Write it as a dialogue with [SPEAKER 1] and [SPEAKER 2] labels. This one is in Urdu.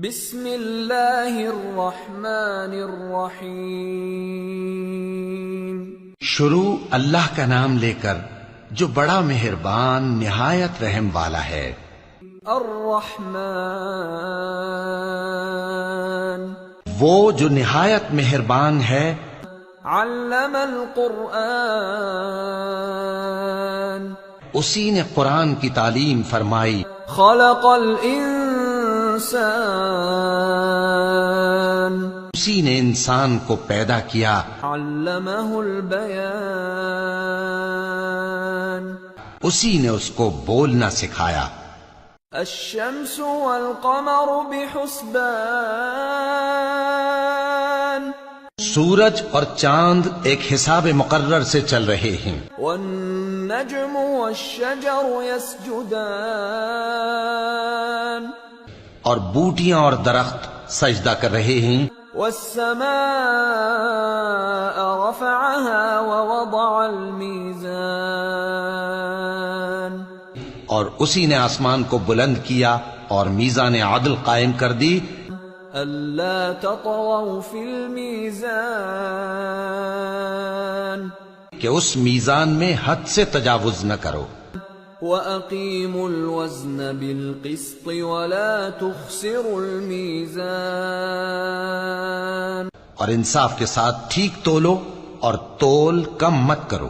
[SPEAKER 1] بسم اللہ الرحمن الرحیم۔
[SPEAKER 2] شروع اللہ کا نام لے کر جو بڑا مہربان نہایت رحم والا ہے۔
[SPEAKER 1] الرحمن
[SPEAKER 2] وہ جو نہایت مہربان ہے۔
[SPEAKER 1] علم القرآن
[SPEAKER 2] اسی نے قرآن کی تعلیم فرمائی۔
[SPEAKER 1] خلق الانسان
[SPEAKER 2] اسی نے انسان کو پیدا کیا۔
[SPEAKER 1] علمہ البیان
[SPEAKER 2] اسی نے اس کو بولنا سکھایا۔
[SPEAKER 1] الشمس والقمر بحسبان
[SPEAKER 2] سورج اور چاند ایک حساب مقرر سے چل رہے ہیں۔
[SPEAKER 1] والنجم والشجر يسجدان
[SPEAKER 2] اور بوٹیاں اور درخت سجدہ کر رہے ہیں۔
[SPEAKER 1] والسماء رفعها ووضع الميزان
[SPEAKER 2] اور اسی نے آسمان کو بلند کیا اور میزان عدل قائم کر دی۔
[SPEAKER 1] ألا تطغوا في الميزان
[SPEAKER 2] کہ اس میزان میں حد سے تجاوز نہ کرو۔
[SPEAKER 1] وَأَقِيمُوا الْوَزْنَ بِالْقِسْطِ وَلَا تُخْسِرُوا الْمِيزَانَ
[SPEAKER 2] اور انصاف کے ساتھ ٹھیک تولو اور تول کم مت کرو۔